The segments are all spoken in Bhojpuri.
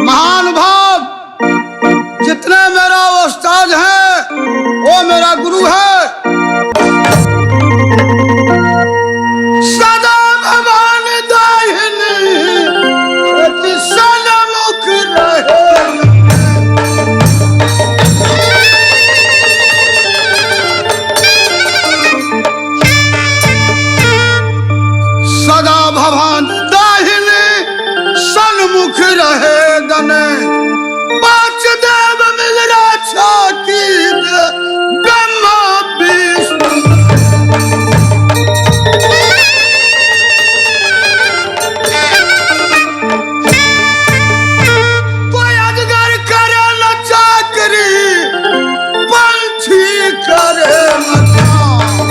महानुभाव जितने मेरा उस्ताद है वो मेरा गुरु है। सदा भगवान दाहिनी सन्मुख रहे, सदा भगवान दाहिनी सन्मुख रहे गने। पांच देव मिल रक्षा कीज ब्रह्मा विष्णु, कोई अजगर करे न चाकरी, पंछी करे न काम।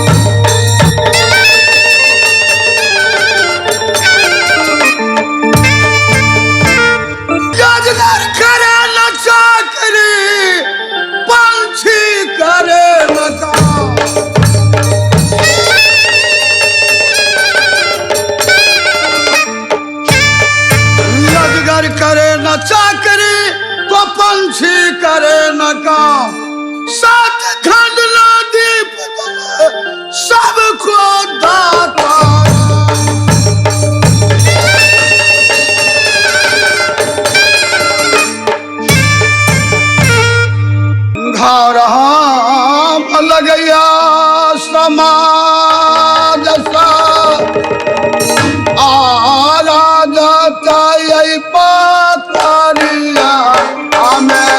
अजगर करे न चाकरी, पंछी करे न काम। अजगर करे न चाकरी तो पंछी करे न काम। सात खंड न दीप जले, सबको दाता। घर लगैया समाज सा आराधता यही पतरिया हमें।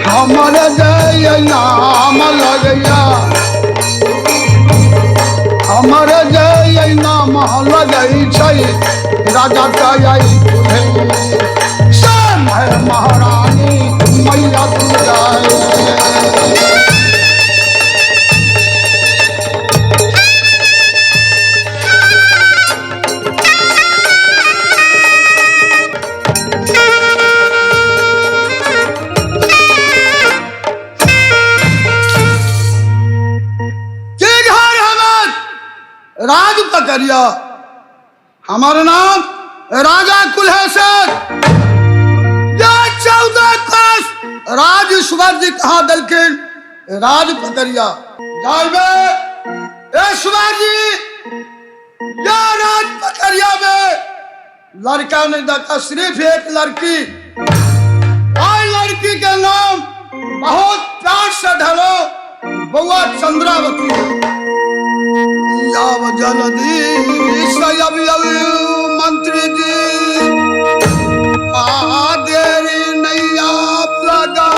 हमारे जय नाम लगैया, हमारे जय नाम लगै छै। राजा कई शान है महारानी मैया दुर्गा। राज पकड़िया, हमारा नाम राजा कुल्हेश्वर। 14 कोस राज ईश्वर जी कहा दलकिन राज पकड़िया जाइबे। ईश्वर जी या राज पकड़िया में लड़का नहीं देखा, सिर्फ एक लड़की। और लड़की के नाम बहुत प्यार से ढलो बउआ चंद्रावती। याव जलदी सयब मंत्री जी देरी नहीं आप लगा।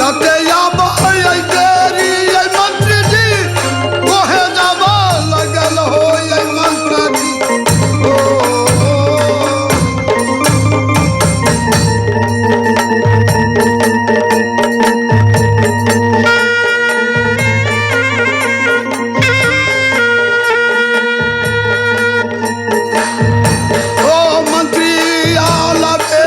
रहते या भाई तेरी ये मंत्री जी कोहे जावा लगल हो ये मंत्र जी ओ मंत्री आला पे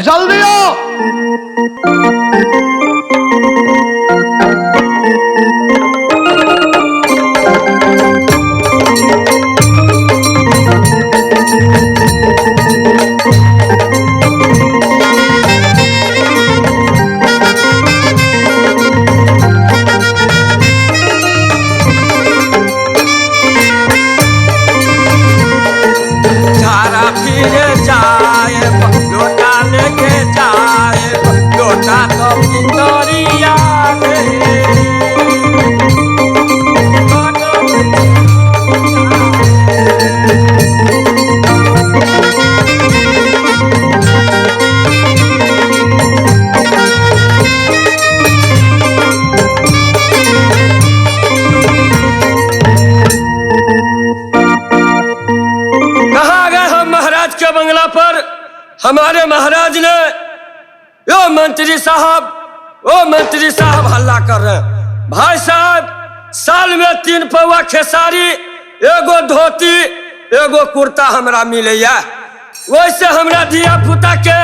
जल्दी आओ। हमारे महाराज ने ओ मंत्री साहब हल्ला कर रहे हैं। भाई साहब साल में 3 पौवा खेसारी एगो धोती एगो कुर्ता हमरा मिले वैसे हमरा धिया पुता के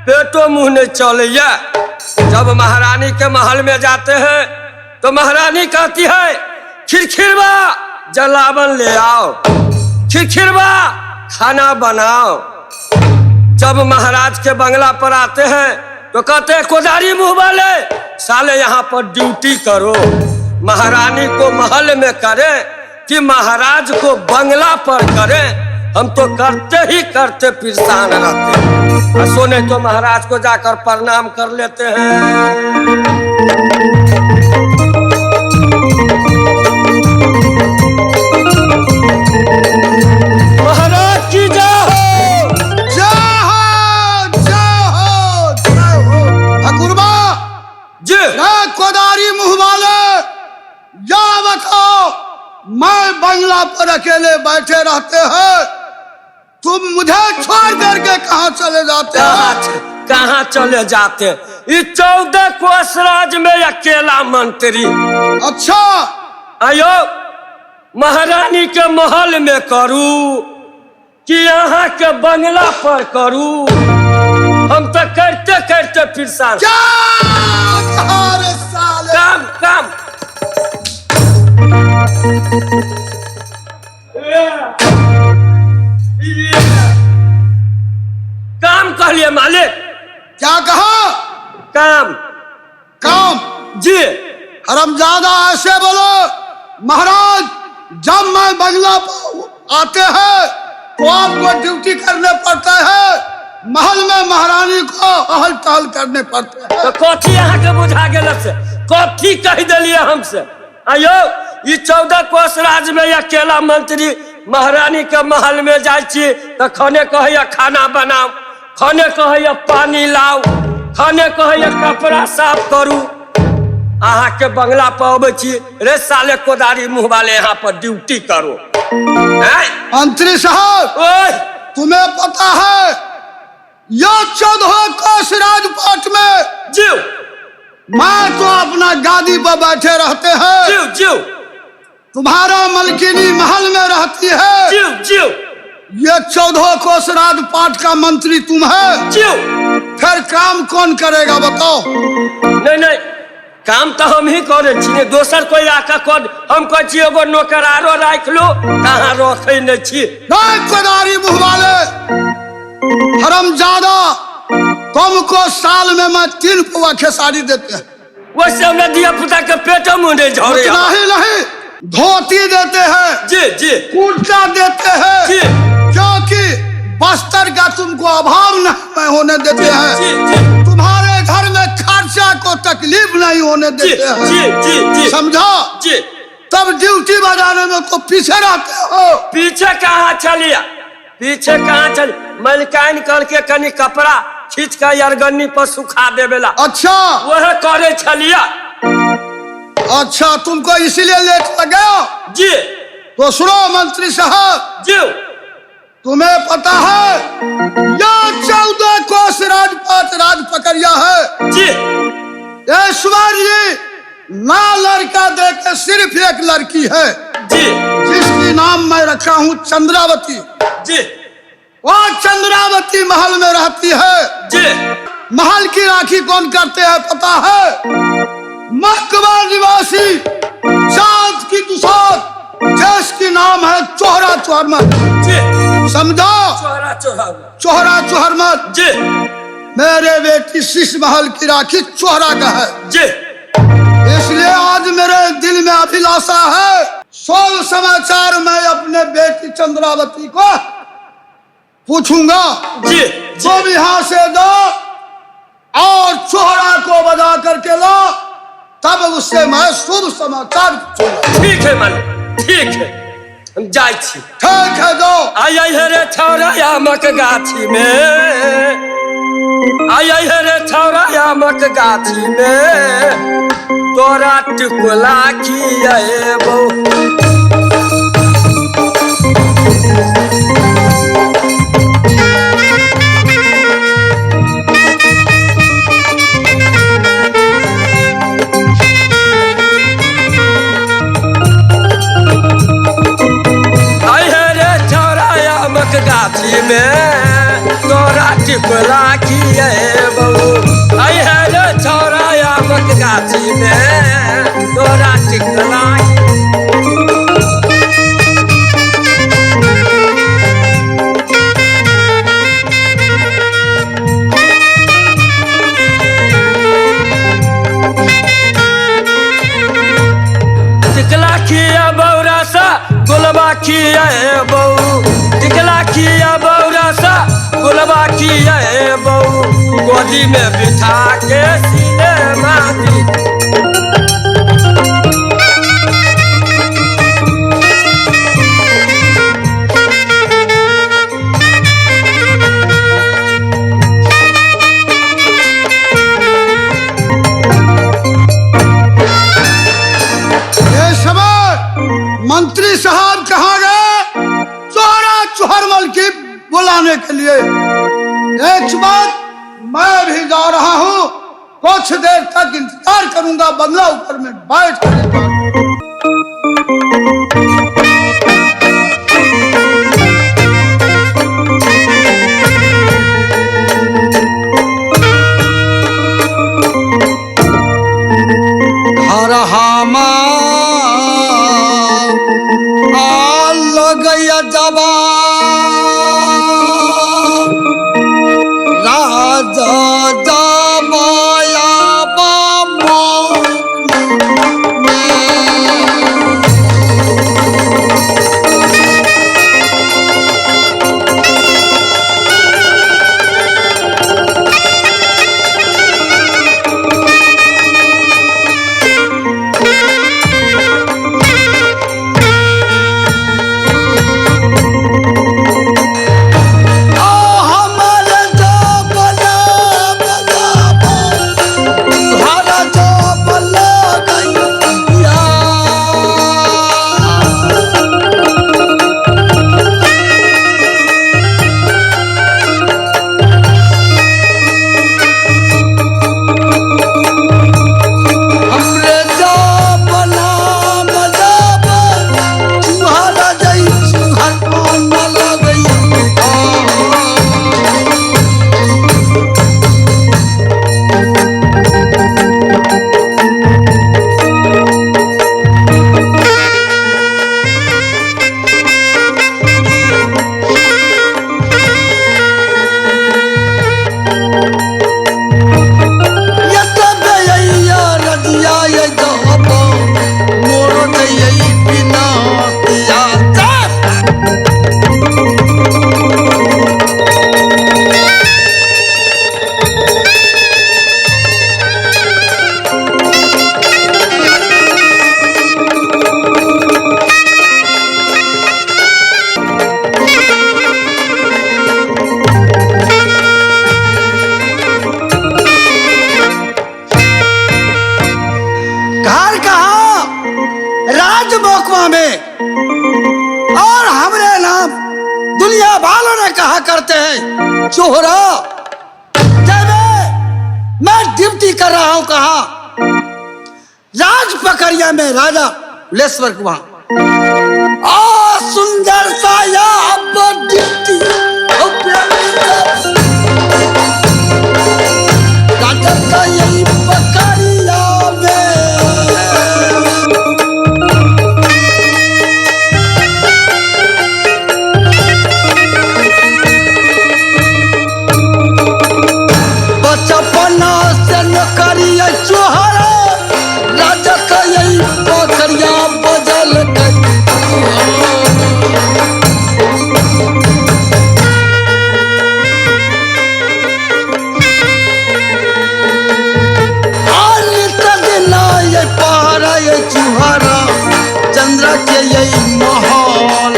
पेटो मुंह नहीं चले। जब महारानी के महल में जाते हैं तो महारानी कहती है खिरखिरवा जलावन ले आओ, खिरखिरवा खाना बनाओ। जब महाराज के बंगला पर आते हैं तो कहते हैं कोदारी मुंह वाले साले यहाँ पर ड्यूटी करो। महारानी को महल में करे कि महाराज को बंगला पर करे, हम तो करते ही करते परेशान रहते हैं। सोने तो महाराज को जाकर प्रणाम कर लेते हैं। महाराज की जय हो। कोदारी मुंह वाले या बताओ, मैं बंगला पर अकेले बैठे रहते हैं, तुम मुझे छोड़ करके कहाँ चले जाते हैं? कहाँ चले जाते? इस 14 कोस राज में अकेला मंत्री। अच्छा आयो महारानी के महल में करूं कि यहाँ के बंगला पर करूं? हम तो करते करते परेशान। काम काम काम कहलिए मालिक। क्या कहा? काम काम जी। हरामजादा ऐसे बोलो। महाराज जब मैं बंगला पर आते हैं तो आपको ड्यूटी करने पड़ते हैं, महल में महारानी को अहल टहल करने पड़ते हैं। तो कथी यहाँ के बुझा गेल से कथी कह दिलिए हमसे? आयो ये 14 कोस राज में अकेला मंत्री महारानी के महल में जाए तो खाने कहे खाना बनाओ, खाने कहे पानी लाओ, खाने कहे कपड़ा साफ करू। अहाँ के बंगला पर अबे रे साले कोदारी मुंह वाले यहाँ पर ड्यूटी करो। मंत्री साहब तुम्हें पता है यह 14 कोस राजपाट में जीव मैं तो अपना गादी पर बैठे रहते हैं, जीव जीव तुम्हारा मलकिनी महल में रहती है। जीव जीव ये 14 कोस राजपाट का मंत्री तुम है, जीव। फिर काम कौन करेगा बताओ? नहीं नहीं, काम तो हम ही करे छी, दोसर कोई आका कर। हम कह छी एगो नौकरारो राख लो, कहाँ रखे नहीं छी। नहीं कोदारी मुँह वाले हरामजादा, तुमको साल में मैं 3 पौवा खेसारी देते हैं। वैसे हमने दिया पुता के पेट मुंडे झोरे। उतना ही नहीं, धोती देते हैं, जी जी कुर्ता देते हैं, जी क्योंकि बस्तर का तुमको अभाव नहीं होने देते जी हैं। जी तुम्हारे घर में खर्चा को तकलीफ नहीं होने जी देते हैं। जी जी जी समझा? जी। तब ड्यूटी बजाने में तो पीछे रहते हो। पीछे कहाँ चलिया, पीछे कहाँ चल, मलकाइन करके कनी कपड़ा खींच कर अरगन्नी पर सुखा देवेला। अच्छा वह करे छलिया। अच्छा, तुमको इसीलिए लेट लगा? जी तो सुनो मंत्री साहब, जी तुम्हें पता है यह 14 कोस राजपाट राज पकड़िया है। जी ईश्वर जी ना लड़का देके सिर्फ एक लड़की है, जी जिसकी नाम मैं रखा हूँ चंद्रावती। जी वो चंद्रावती महल में रहती है। जी। महल की राखी कौन करते हैं पता है? मकबरा निवासी चांद की दुसाद, जिसकी नाम है चोहरा चोहरमत। जी समझा? चोहरा चोहरा चोहरा चोहरमत जी। मेरे बेटी शीश महल की राखी चोहरा का है। जी इसलिए आज मेरे दिल में अभिलाषा है, सब समाचार मैं अपने बेटी चंद्रावती को पूछूंगा। जी तुम यहाँ से दो और चोहरा को बजा करके लो, तब उससे मैं शुभ समाचार पूछूंगा। ठीक है मन, ठीक है, हम जाए छी। ठीक है, दो। आई है रे छौरा आमक गाछी में, आई है रे छौरा आमक गाछी में, तोरा टिकुला खिएबो। गाछी में तोरा टिकुला खिएबो। आई है रे छौरा आमक गाछी में, तोरा टिकुला। टिकला खिएबो रसा गुलबा खिएबो, टिकला खिएबो रसा गुलबा खिएबो, गोदी में बिठा के सीने माती। मंत्री साहब कहाँ गए? चोहरा चोहरमल की बुलाने के लिए। एक बात, मैं भी जा रहा हूँ, कुछ देर तक इंतजार करूंगा बंगला ऊपर में बैठ कर। गया जबा राजा जबाया बाबा कहा राजमोकवा में, और हमरे नाम दुनिया वालों ने कहा करते हैं चोहरा। जब मैं ड्यूटी कर रहा हूं कहा राज पकड़िया में राजा लेश्वर के वहां, सुंदर सा या ड्यूटी राजा यही पकड़िया में। बचपना से नौकरिया चोहरा राजा का यही पकड़िया बदल गई। चुहारा चंद्र के यही माहौल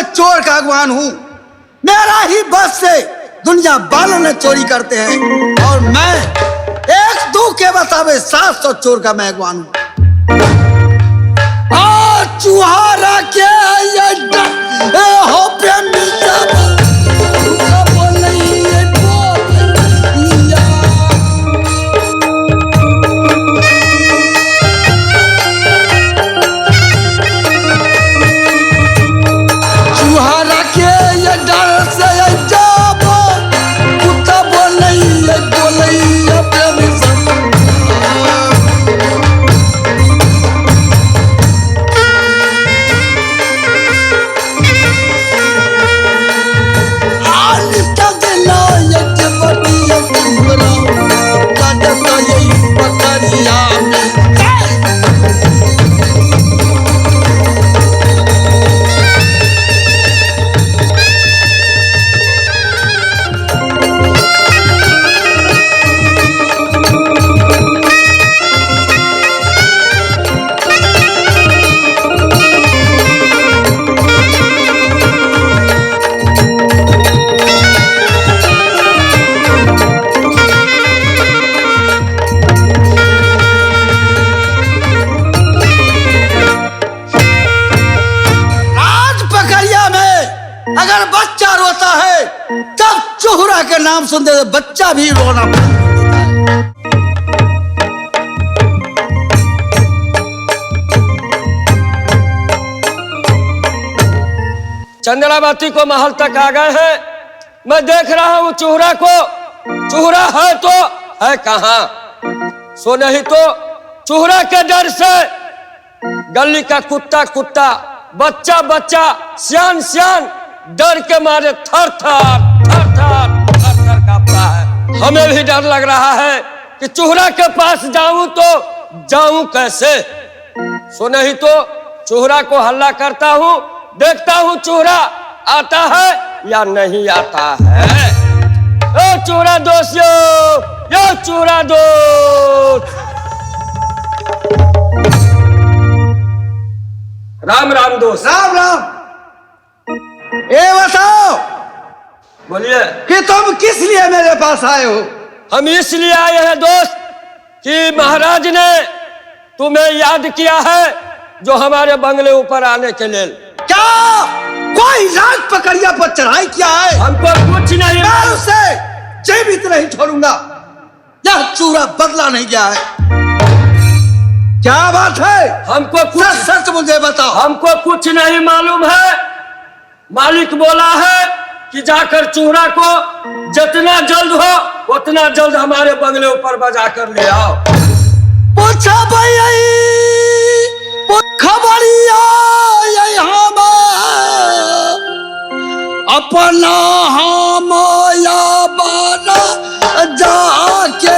चोर का अगवान हूं। मेरा ही बस से दुनिया वालों ने चोरी करते हैं और मैं एक दो के बतावे 700 चोर का मैं अगवान हूं। चुहारा के हो चोहरा के नाम सुनते तो बच्चा भी रोना पड़ता है। चंद्रावती को महल तक आ गए हैं। मैं देख रहा हूं चोहरा को। चोहरा है तो है कहां? सो नहीं तो चोहरा के डर से गली का कुत्ता कुत्ता, बच्चा बच्चा, सियान सियान डर के मारे थर थर कांपता है। हमें भी डर लग रहा है कि चोहरा के पास जाऊं तो जाऊं कैसे। सो नहीं तो चोहरा को हल्ला करता हूं, देखता हूं चोहरा आता है या नहीं आता है। ओ चोहरा दोस्तों, यो चोहरा दोस्त। राम राम दोस्त। राम राम। ये बताओ बोलिए। कि तुम किस लिए मेरे पास आए हो? हम इसलिए आए हैं दोस्त कि महाराज ने तुम्हें याद किया है जो हमारे बंगले ऊपर आने के लिए। क्या कोई राज पकड़िया पर चढ़ाई किया है? हमको कुछ नहीं। मैं उसे जीवित नहीं छोड़ूंगा। यह चूरा बदला नहीं गया है। क्या बात है? हमको कुछ सच मुझे बताओ। हमको कुछ नहीं मालूम है। मालिक बोला है कि जाकर चूड़ा को जितना जल्द हो उतना जल्द हमारे बंगले ऊपर बजा कर ले आओ। पूछा भाई खबरिया हम अपना हम या बाना जाके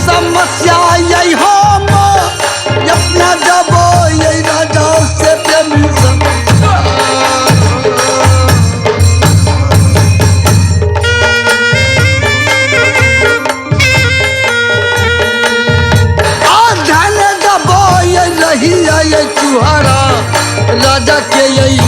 समस्या यही हम अपना जबो यही राजा से प्रेमी धन जबो ये रही ये चुहारा राजा के यही